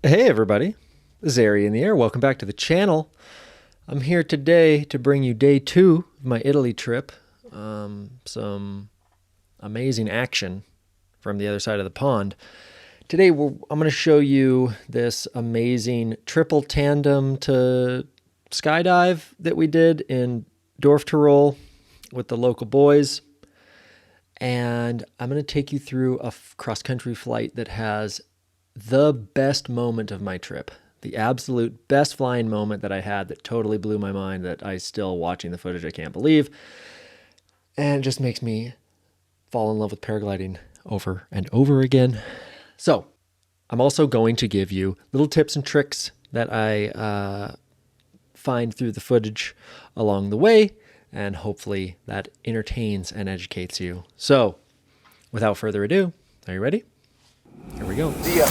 Hey everybody, this is Ari in the Air. Welcome back to the channel. I'm here today to bring you day 2 of my Italy trip. Some amazing action from the other side of the pond. Today I'm going to show you this amazing triple tandem to skydive that we did in Dorf Tirol with the local boys. And I'm going to take you through a cross-country flight that has the best moment of my trip. The absolute best flying moment that I had that totally blew my mind, that I still, watching the footage, I can't believe. And it just makes me fall in love with paragliding over and over again. So I'm also going to give you little tips and tricks that I find through the footage along the way, and hopefully that entertains and educates you. So without further ado, are you ready? Here we go. See ya.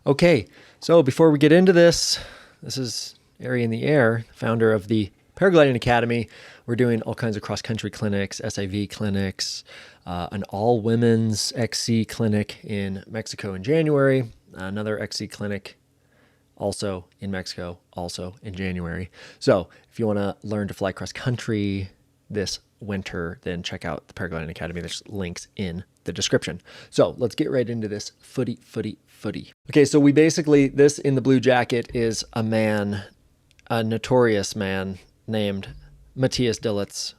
Okay, so before we get into this, this is Ari in the Air, founder of the Paragliding Academy. We're doing all kinds of cross-country clinics, SIV clinics, an all-women's XC clinic in Mexico in January, another XC clinic also in Mexico, also in January. So if you want to learn to fly cross-country this winter, then check out the Paragliding Academy. There's links in the description. So let's get right into this footy. Okay, so we basically, this in the blue jacket is a man, a notorious man named Matthias Dillitz.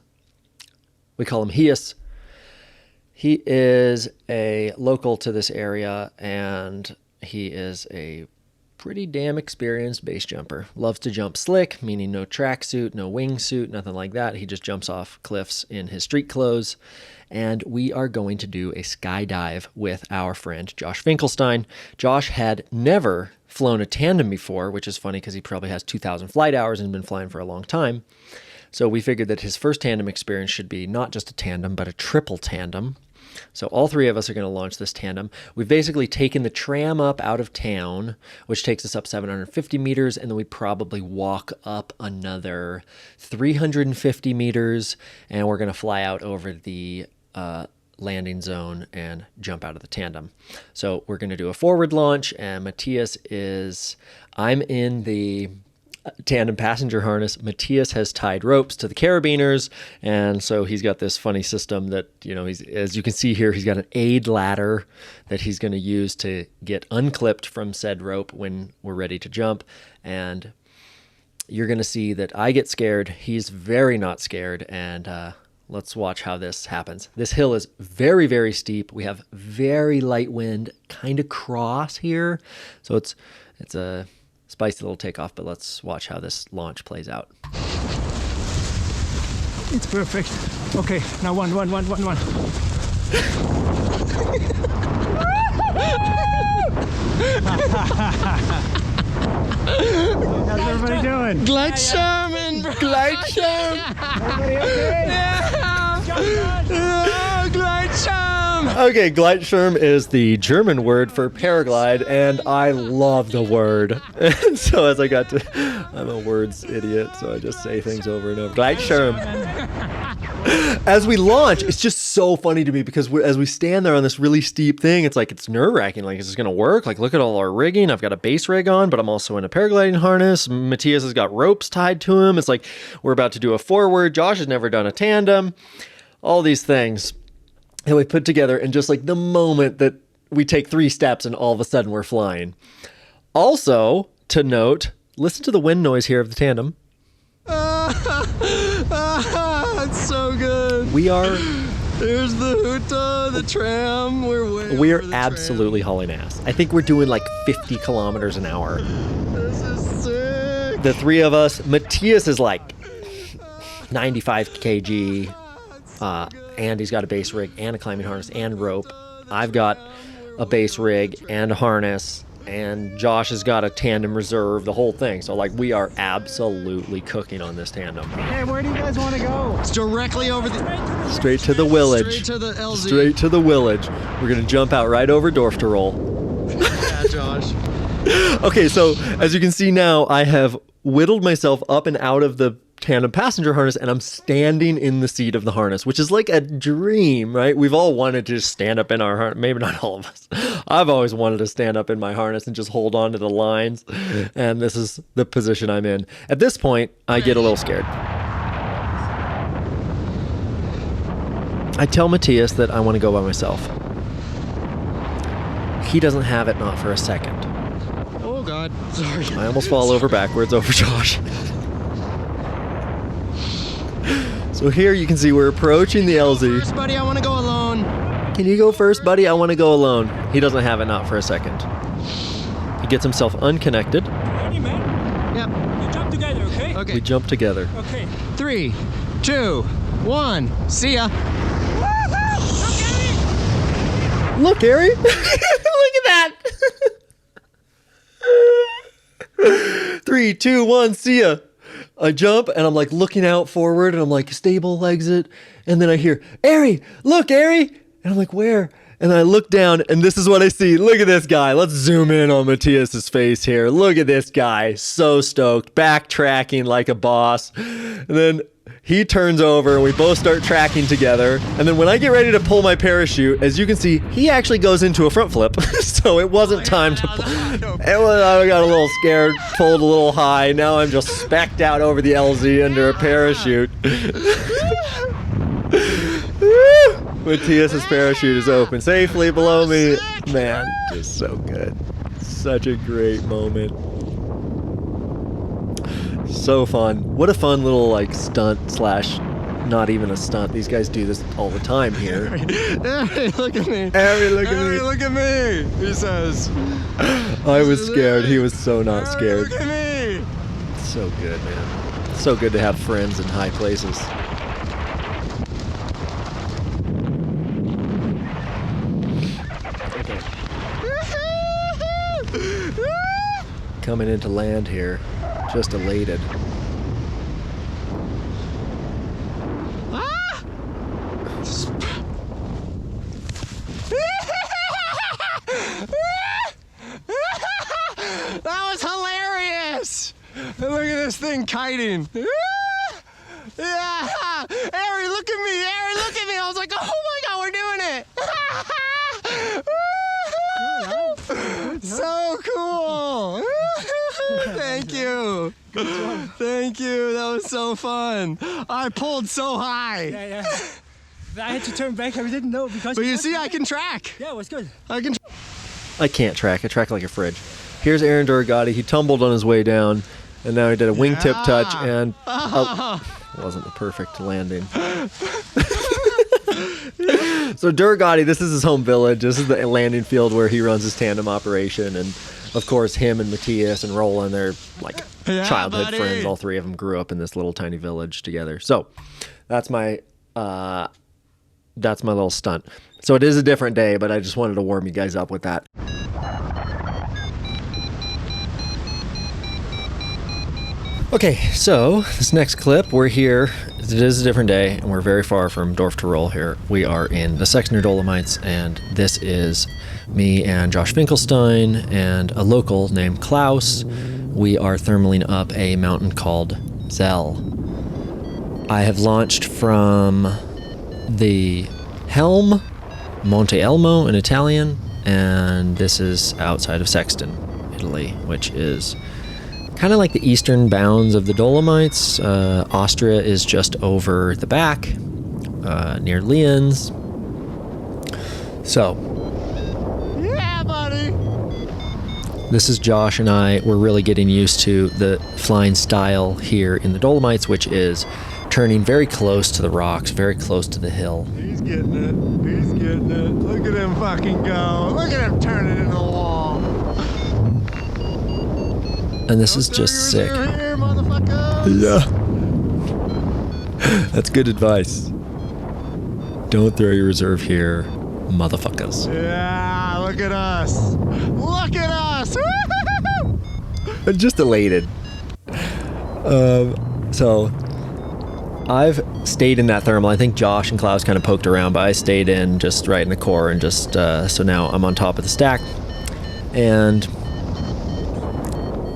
We call him Hias. He is a local to this area, and he is a pretty damn experienced base jumper. Loves to jump slick, meaning no tracksuit, no wingsuit, nothing like that. He just jumps off cliffs in his street clothes. And we are going to do a skydive with our friend Josh Finklestein. Josh had never flown a tandem before, which is funny because he probably has 2,000 flight hours and been flying for a long time. So we figured that his first tandem experience should be not just a tandem, but a triple tandem. So all three of us are going to launch this tandem. We've basically taken the tram up out of town, which takes us up 750 meters, and then we probably walk up another 350 meters, and we're going to fly out over the landing zone and jump out of the tandem. So we're going to do a forward launch, and I'm in the tandem passenger harness. Matthias has tied ropes to the carabiners, and so he's got this funny system that, you know, as you can see here, he's got an aid ladder that he's going to use to get unclipped from said rope when we're ready to jump. And you're going to see that I get scared. He's very not scared, and let's watch how this happens. This hill is very, very steep. We have very light wind, kind of cross here, so it's a spicy little takeoff, but let's watch how this launch plays out. It's perfect. Okay, now one. How's everybody doing? Gleitschirm! Everybody okay? Yeah! Gleitschirm! Okay, Gleitschirm is the German word for paraglide, and I love the word. So as I'm a words idiot, so I just say things over and over. Gleitschirm. As we launch, it's just so funny to me because as we stand there on this really steep thing, it's nerve-wracking. Like, is this going to work? Like, look at all our rigging. I've got a base rig on, but I'm also in a paragliding harness. Matthias has got ropes tied to him. It's like we're about to do a forward. Josh has never done a tandem. All these things that we put together, and just like the moment that we take 3 steps and all of a sudden we're flying. Also, to note, listen to the wind noise here of the tandem. It's so good. There's the Huta, the tram. We're absolutely hauling ass. I think we're doing like 50 kilometers an hour. This is sick. The 3 of us, Matthias is like 95 kg, and he's got a base rig and a climbing harness and rope. I've got a base rig and a harness, and Josh has got a tandem reserve, the whole thing. So like we are absolutely cooking on this tandem. Hey, where do you guys want to go? It's directly over the... Straight to the village. Straight to the LZ. Straight to the village. We're going to jump out right over Dorf Tirol. Yeah, Josh. Okay, so as you can see now, I have whittled myself up and out of the tandem passenger harness, and I'm standing in the seat of the harness, which is like a dream, right? We've all wanted to just stand up in our harness. Maybe not all of us. I've always wanted to stand up in my harness and just hold on to the lines, and this is the position I'm in. At this point, I get a little scared. I tell Matthias that I want to go by myself. He doesn't have it, not for a second. Oh God, sorry. I almost fall over backwards over Josh. So here you can see we're approaching the LZ. First, buddy, I want to go alone. Can you go first, buddy? I want to go alone. He doesn't have it, not for a second. He gets himself unconnected. Ready, man? Yep. You jump together, okay? Okay. We jump together. Okay. 3, 2, 1. See ya. Look, Gary. Look at that. 3, 2, 1, see ya. I jump and I'm like looking out forward and I'm like, stable exit. And then I hear, Ari, look, Ari. And I'm like, where? And I look down and this is what I see. Look at this guy. Let's zoom in on Matthias's face here. Look at this guy. So stoked. Backtracking like a boss. And then he turns over and we both start tracking together. And then when I get ready to pull my parachute, as you can see, he actually goes into a front flip. So it wasn't time to pull. I got a little scared, pulled a little high. Now I'm just specced out over the LZ under a parachute. Matthias's parachute is open safely below me. Man, just so good. Such a great moment. So fun. What a fun little like stunt slash not even a stunt. These guys do this all the time here. Harry, look at me. Harry, look at Harry, me. look at me. He says. I was scared. He was so not Harry, scared. Look at me. So good, man. So good to have friends in high places. Coming into land here. Just elated. Ah! That was hilarious! Look at this thing kiting. Yeah! Ari, look at me! Ari, look at me! I was like, oh my God, we're doing it! So cool! Thank you. Thank you. That was so fun. I pulled so high. Yeah. I had to turn back. I didn't know because. But you see, I can track. Yeah, it was good. I can. I can't track. I track like a fridge. Here's Aaron Duragatti. He tumbled on his way down, and now he did a wingtip touch, and wasn't the perfect landing. So Duragatti, this is his home village. This is the landing field where he runs his tandem operation, and of course him and Matthias and Roland, they're like childhood buddy. friends. All three of them grew up in this little tiny village together. So that's my little stunt. So it is a different day, but I just wanted to warm you guys up with that. Okay, so this next clip, we're here. It is a different day, and we're very far from Dorf Tirol here. We are in the Sextner Dolomites, and this is me and Josh Finklestein and a local named Klaus. We are thermaling up a mountain called Zell. I have launched from the Helm, Monte Elmo in Italian, and this is outside of Sexton, Italy, which is kind of like the eastern bounds of the Dolomites. Austria is just over the back, near Lienz. So, Yeah, buddy. this is Josh and I. We're really getting used to the flying style here in the Dolomites, which is turning very close to the rocks, very close to the hill. He's getting it. He's getting it. Look at him fucking go. Look at him turn it into the wall. And this is just sick. Here, motherfucker. Yeah. That's good advice. Don't throw your reserve here, motherfuckers. Yeah, look at us. Look at us. Woo-hoo-hoo-hoo. I'm just elated. So I've stayed in that thermal. I think Josh and Klaus kind of poked around, but I stayed in just right in the core and just so now I'm on top of the stack. And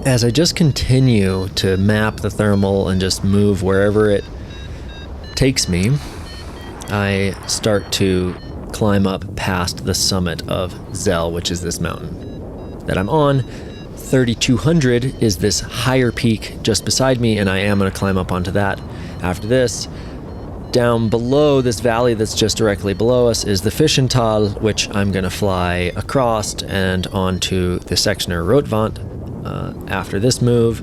as I just continue to map the thermal and just move wherever it takes me, I start to climb up past the summit of Zell, which is this mountain that I'm on. 3,200 is this higher peak just beside me, and I am going to climb up onto that. After this, down below this valley that's just directly below us is the Fischental, which I'm going to fly across and onto the Sextner Rotwand after this move.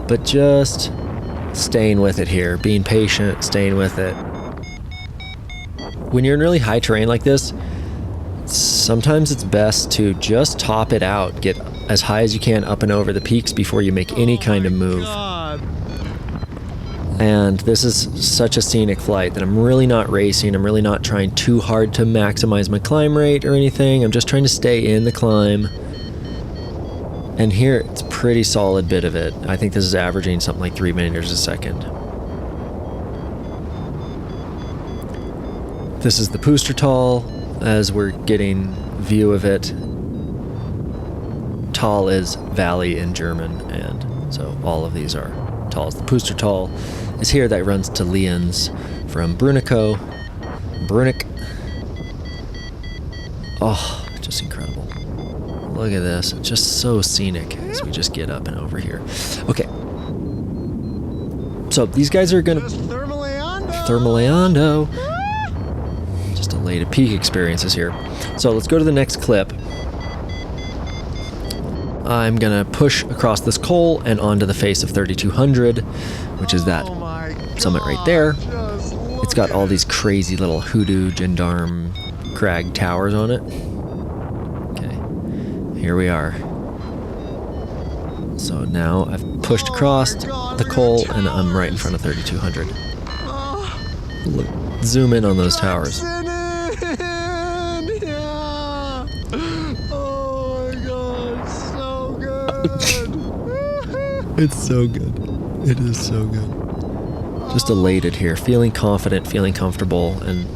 But just staying with it here, being patient, staying with it. When you're in really high terrain like this, sometimes it's best to just top it out, get as high as you can up and over the peaks before you make any kind of move. And this is such a scenic flight that I'm really not racing. I'm really not trying too hard to maximize my climb rate or anything. I'm just trying to stay in the climb. And here, it's a pretty solid bit of it. I think this is averaging something like 3 meters a second. This is the Pustertal, as we're getting view of it. Tal is valley in German, and so all of these are tals. The Pustertal is here, that runs to Lienz from Brunick. Oh, just incredible. Look at this. It's just so scenic as we just get up and over here. Okay. So these guys are going to... Thermaleando. Just elated peak experiences here. So let's go to the next clip. I'm going to push across this col and onto the face of 3,200, which is that summit right there. It's got all these crazy little hoodoo gendarme crag towers on it. Okay, here we are. So now I've pushed across the col and I'm right in front of 3,200. Look, zoom in on those towers. It's so good. It is so good. Just elated here, feeling confident, feeling comfortable, and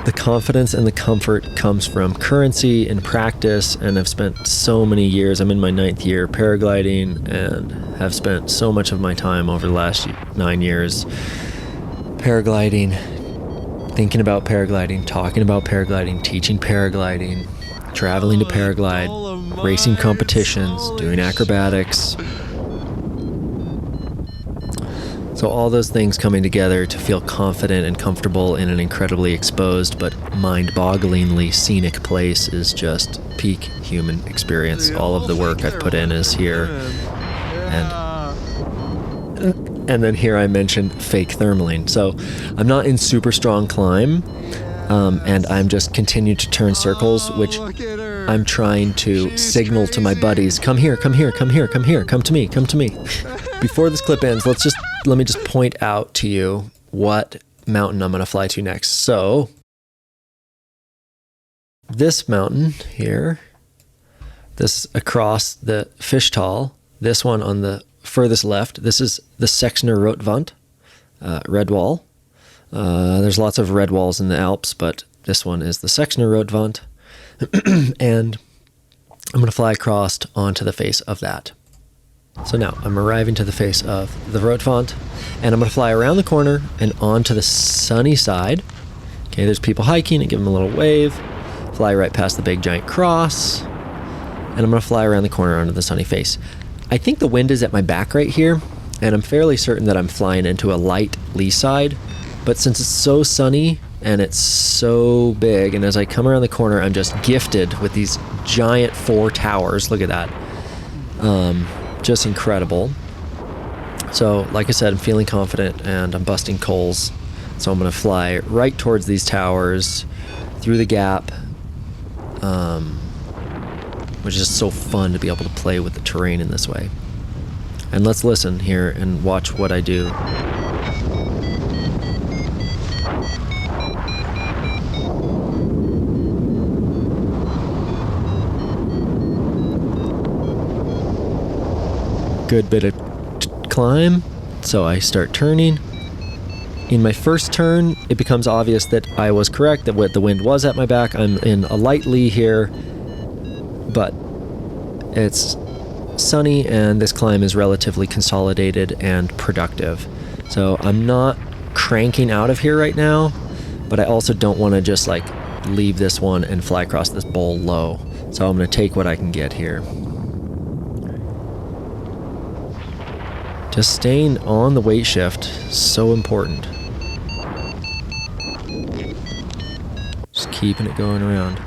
the confidence and the comfort comes from currency and practice, and I've spent so many years, I'm in my 9th year paragliding, and have spent so much of my time over the last 9 years paragliding, thinking about paragliding, talking about paragliding, teaching paragliding, traveling to paraglide, racing competitions, doing acrobatics. So all those things coming together to feel confident and comfortable in an incredibly exposed but mind-bogglingly scenic place is just peak human experience. All of the work I've put in is here. And then here I mentioned fake thermaling. So I'm not in super strong climb, and I'm just continuing to turn circles, which I'm trying to signal to my buddies, come here, come here, come here, come here, come to me, come to me. Before this clip ends, let me just point out to you what mountain I'm going to fly to next. So this mountain here, this across the Fischtal, this one on the furthest left, this is the Sextner Rotwand, red wall. There's lots of red walls in the Alps, but this one is the Sextner Rotwand. And I'm going to fly across onto the face of that. So now I'm arriving to the face of the Rotwand, and I'm going to fly around the corner and onto the sunny side. Okay, there's people hiking, and give them a little wave. Fly right past the big giant cross, and I'm going to fly around the corner onto the sunny face. I think the wind is at my back right here, and I'm fairly certain that I'm flying into a light lee side, but since it's so sunny and it's so big, and as I come around the corner, I'm just gifted with these giant 4 towers. Look at that. Just incredible. So, like I said, I'm feeling confident and I'm busting coals. So I'm going to fly right towards these towers, through the gap, which is just so fun to be able to play with the terrain in this way. And let's listen here and watch what I do. Good bit of climb, so I start turning. In my first turn, it becomes obvious that I was correct, that the wind was at my back. I'm in a light lee here, but it's sunny and this climb is relatively consolidated and productive. So I'm not cranking out of here right now, but I also don't want to just like leave this one and fly across this bowl low. So I'm going to take what I can get here. Just staying on the weight shift, so important. Just keeping it going around.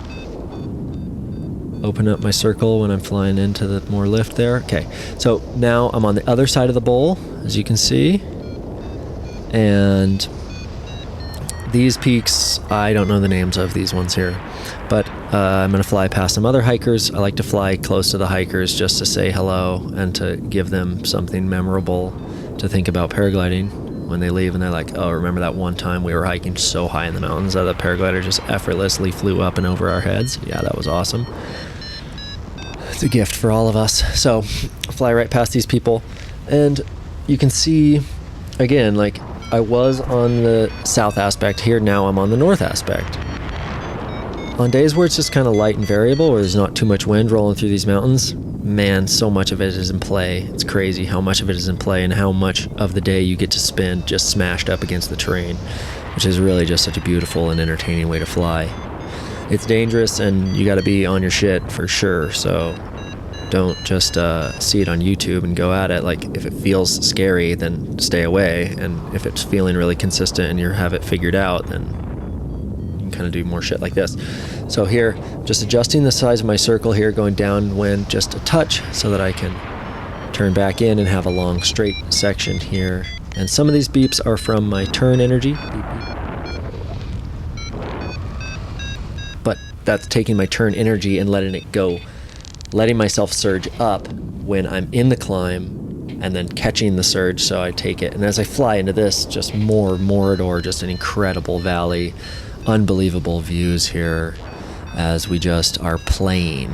Open up my circle when I'm flying into the more lift there. Okay, so now I'm on the other side of the bowl, as you can see. And these peaks, I don't know the names of these ones here, but I'm going to fly past some other hikers. I like to fly close to the hikers just to say hello and to give them something memorable to think about paragliding when they leave and they're like, oh, remember that one time we were hiking so high in the mountains that the paraglider just effortlessly flew up and over our heads? Yeah, that was awesome. It's a gift for all of us. So I fly right past these people and you can see, again, like I was on the south aspect here, now I'm on the north aspect. On days where it's just kind of light and variable, where there's not too much wind rolling through these mountains, man, so much of it is in play. It's crazy how much of it is in play and how much of the day you get to spend just smashed up against the terrain, which is really just such a beautiful and entertaining way to fly. It's dangerous and you got to be on your shit for sure, so don't just see it on YouTube and go at it. Like, if it feels scary, then stay away, and if it's feeling really consistent and you have it figured out, then kind of do more shit like this. So here, just adjusting the size of my circle here, going downwind just a touch so that I can turn back in and have a long straight section here. And some of these beeps are from my turn energy. But that's taking my turn energy and letting it go, letting myself surge up when I'm in the climb and then catching the surge, so I take it. And as I fly into this, just more Morador, just an incredible valley. Unbelievable views here as we just are playing.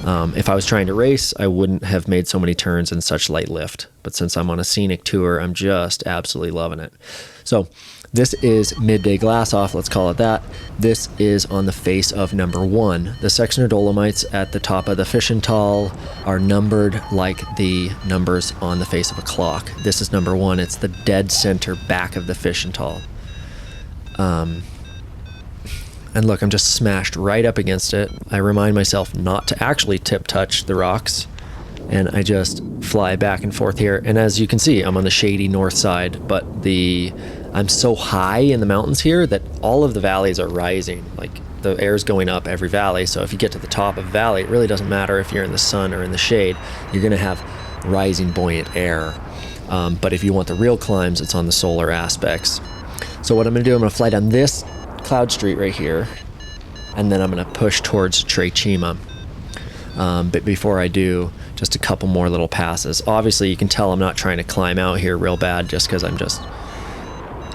If I was trying to race, I wouldn't have made so many turns in such light lift. But since I'm on a scenic tour, I'm just absolutely loving it. So this is midday glass off, let's call it that. This is on the face of number 1. The Sextner Dolomites at the top of the Fischental are numbered like the numbers on the face of a clock. This is number 1. It's the dead center back of the Fischental. And look, I'm just smashed right up against it. I remind myself not to actually tip touch the rocks, and I just fly back and forth here. And as you can see, I'm on the shady north side, but I'm so high in the mountains here that all of the valleys are rising. Like, the air's going up every valley, so if you get to the top of a valley, it really doesn't matter if you're in the sun or in the shade. You're gonna have rising buoyant air. But if you want the real climbs, it's on the solar aspects. So what I'm gonna do, I'm gonna fly down this cloud street right here, and then I'm going to push towards Tre Cima. But before I do, just a couple more little passes. Obviously, you can tell I'm not trying to climb out here real bad just because I'm just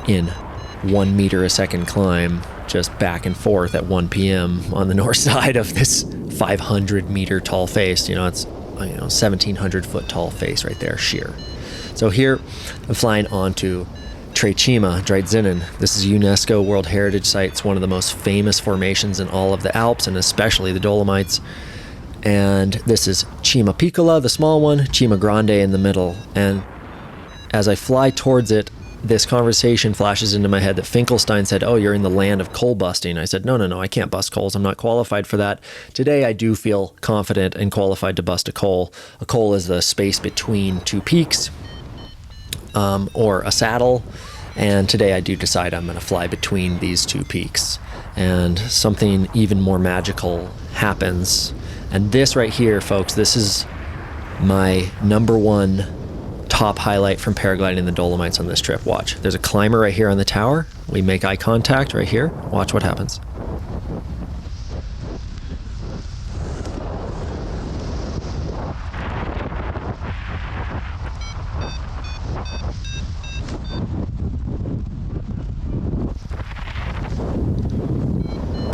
in 1 meter a second climb, just back and forth at 1 p.m. on the north side of this 500 meter tall face. You know, it's 1,700 foot tall face right there, sheer. So here, I'm flying onto Tre Cima, drei zinnen. This is a UNESCO World Heritage Site. It's one of the most famous formations in all of the Alps, and especially the Dolomites. And this is Cima Piccola, the small one, Cima Grande in the middle. And as I fly towards it, this conversation flashes into my head that Finklestein said, oh, you're in the land of coal busting. I said, no, I can't bust coals. I'm not qualified for that. Today, I do feel confident and qualified to bust a coal. A coal is the space between two peaks, or a saddle, and today I do decide I'm going to fly between these two peaks, and something even more magical happens. And this right here, folks, this is my number 1 top highlight from paragliding in the Dolomites on this trip. Watch, there's a climber right here on the tower. We make eye contact right here. Watch what happens.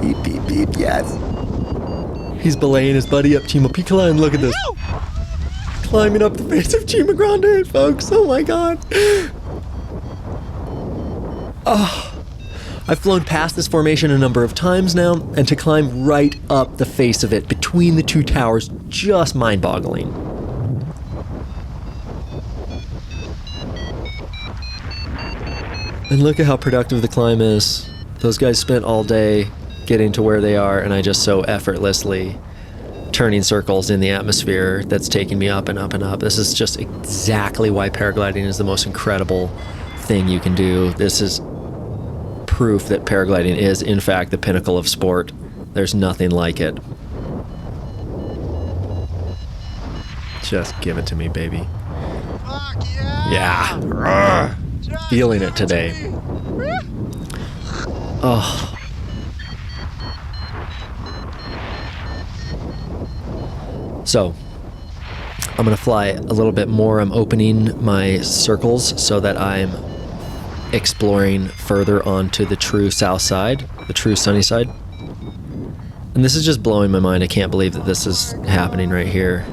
Beep, beep, beep, yes. He's belaying his buddy up Cima Piccola, and look at this. Climbing up the face of Cima Grande, folks. Oh my God. Oh, I've flown past this formation a number of times now, and to climb right up the face of it between the two towers, just mind-boggling. And look at how productive the climb is. Those guys spent all day getting to where they are, and I just so effortlessly turning circles in the atmosphere that's taking me up and up and up. This is just exactly why paragliding is the most incredible thing you can do. This is proof that paragliding is, in fact, the pinnacle of sport. There's nothing like it. Just give it to me, baby. Fuck yeah! Yeah. Arrgh. Feeling it today. Oh. So, I'm going to fly a little bit more. I'm opening my circles so that I'm exploring further onto the true south side, the true sunny side. And this is just blowing my mind. I can't believe that this is happening right here.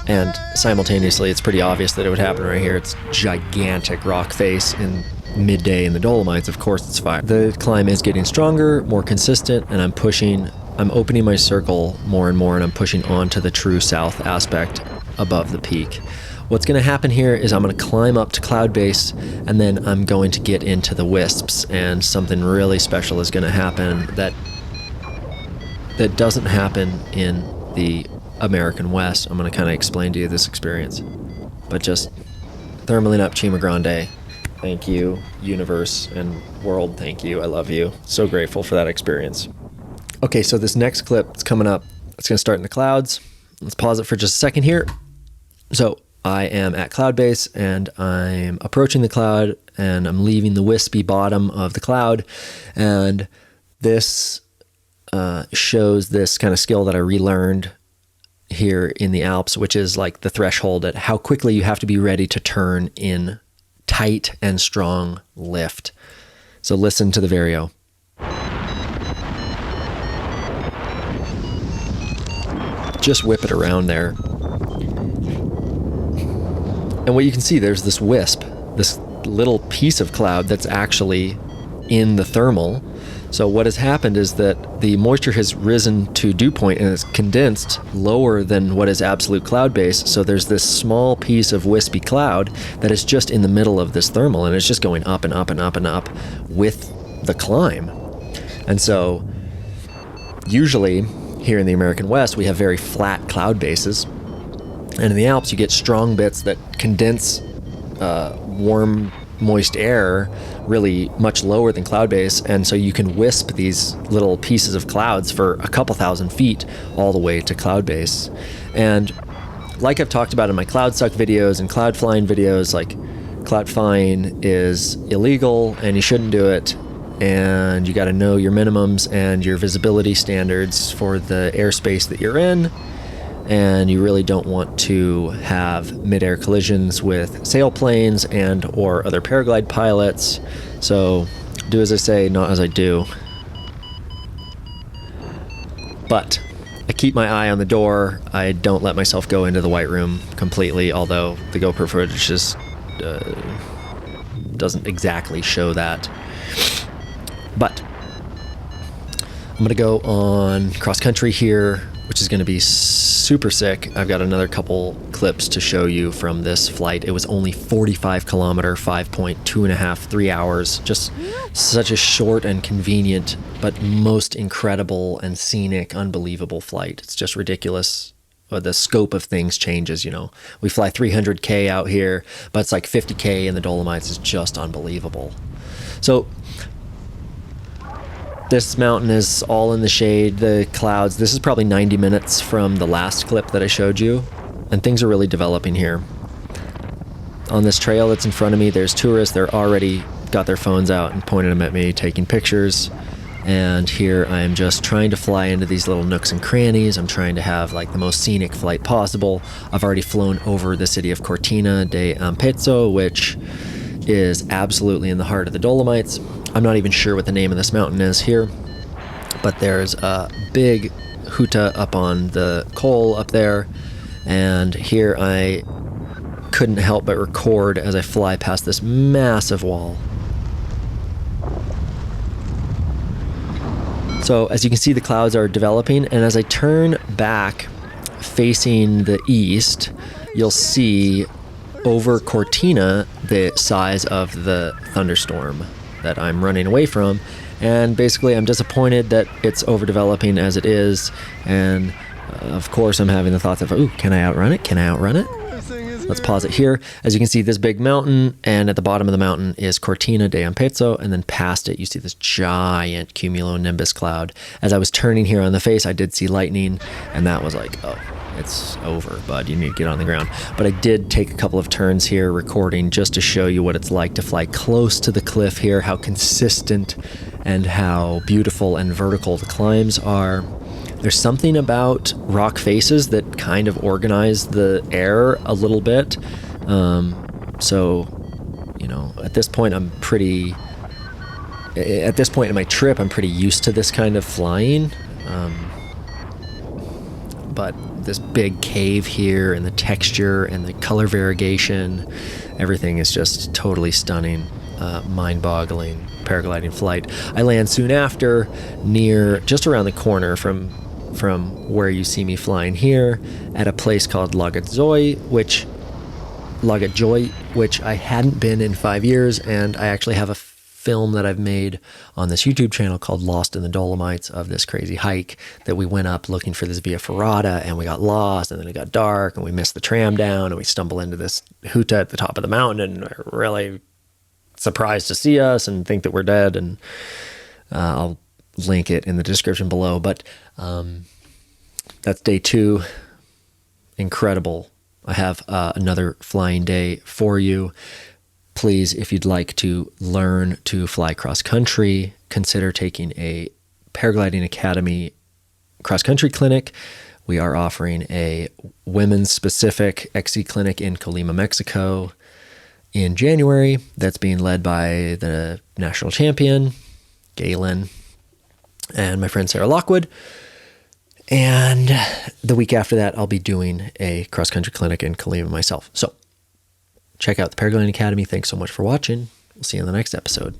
And simultaneously, it's pretty obvious that it would happen right here. It's gigantic rock face in midday in the Dolomites. Of course, it's fire. The climb is getting stronger, more consistent, and I'm opening my circle more and more, and I'm pushing onto the true south aspect above the peak. What's going to happen here is I'm going to climb up to cloud base, and then I'm going to get into the wisps, and something really special is going to happen that doesn't happen in the American West. I'm going to kind of explain to you this experience. But just thermaling up Cima Grande. Thank you, universe and world. Thank you. I love you. So grateful for that experience. Okay, so this next clip that's coming up, it's going to start in the clouds. Let's pause it for just a second here. So I am at cloud base, and I'm approaching the cloud, and I'm leaving the wispy bottom of the cloud. And this shows this kind of skill that I relearned here in the Alps, which is like the threshold at how quickly you have to be ready to turn in tight and strong lift. So listen to the vario. Just whip it around there. And what you can see, there's this wisp, this little piece of cloud that's actually in the thermal. So what has happened is that the moisture has risen to dew point and it's condensed lower than what is absolute cloud base. So there's this small piece of wispy cloud that is just in the middle of this thermal, and it's just going up and up and up and up with the climb. And so usually here in the American West, we have very flat cloud bases. And in the Alps, you get strong bits that condense warm, moist air really much lower than cloud base. And so you can wisp these little pieces of clouds for a couple thousand feet all the way to cloud base. And like I've talked about in my cloud suck videos and cloud flying videos, like cloud flying is illegal and you shouldn't do it. And you got to know your minimums and your visibility standards for the airspace that you're in. And you really don't want to have mid-air collisions with sailplanes and or other paraglide pilots. So do as I say, not as I do. But I keep my eye on the door. I don't let myself go into the white room completely, although the GoPro footage just doesn't exactly show that. But I'm going to go on cross country here, which is going to be super sick. I've got another couple clips to show you from this flight. It was only 45 kilometer, 5.2.5, 3 hours. Just such a short and convenient, but most incredible and scenic, unbelievable flight. It's just ridiculous. The scope of things changes, you know. We fly 300K out here, but it's like 50K in the Dolomites is just unbelievable. So this mountain is all in the shade, the clouds. This is probably 90 minutes from the last clip that I showed you, and things are really developing here. On this trail that's in front of me, there's tourists. They're already got their phones out and pointing them at me, taking pictures. And here I am just trying to fly into these little nooks and crannies. I'm trying to have like the most scenic flight possible. I've already flown over the city of Cortina d'Ampezzo, which is absolutely in the heart of the Dolomites. I'm not even sure what the name of this mountain is here, but there's a big huta up on the col up there, and here I couldn't help but record as I fly past this massive wall. So as you can see, the clouds are developing, and as I turn back facing the east, you'll see over Cortina the size of the thunderstorm that I'm running away from. And basically I'm disappointed that it's overdeveloping as it is, and of course I'm having the thoughts of, ooh, can I outrun it? Can I outrun it? Let's pause it here. As you can see, this big mountain, and at the bottom of the mountain is Cortina d'Ampezzo, and then past it you see this giant cumulonimbus cloud. As I was turning here on the face, I did see lightning, and that was like, oh, it's over, bud. You need to get on the ground. But I did take a couple of turns here recording just to show you what it's like to fly close to the cliff here, how consistent and how beautiful and vertical the climbs are. There's something about rock faces that kind of organize the air a little bit. So, you know, at this point in my trip, I'm pretty used to this kind of flying. But this big cave here, and the texture and the color variegation, everything is just totally stunning, mind-boggling paragliding flight. I land soon after, just around the corner from where you see me flying here, at a place called Lagajoy, which I hadn't been in 5 years, and I actually have a film that I've made on this YouTube channel called Lost in the Dolomites, of this crazy hike that we went up looking for this Via Ferrata, and we got lost, and then it got dark, and we missed the tram down, and we stumble into this huta at the top of the mountain, and we're really surprised to see us and think that we're dead, and I'll link it in the description below. But that's day 2. Incredible. I have another flying day for you. Please, if you'd like to learn to fly cross-country, consider taking a Paragliding Academy cross-country clinic. We are offering a women's-specific XC clinic in Colima, Mexico in January. That's being led by the national champion, Galen, and my friend Sarah Lockwood. And the week after that, I'll be doing a cross-country clinic in Colima myself. So check out the Paragliding Academy. Thanks so much for watching. We'll see you in the next episode.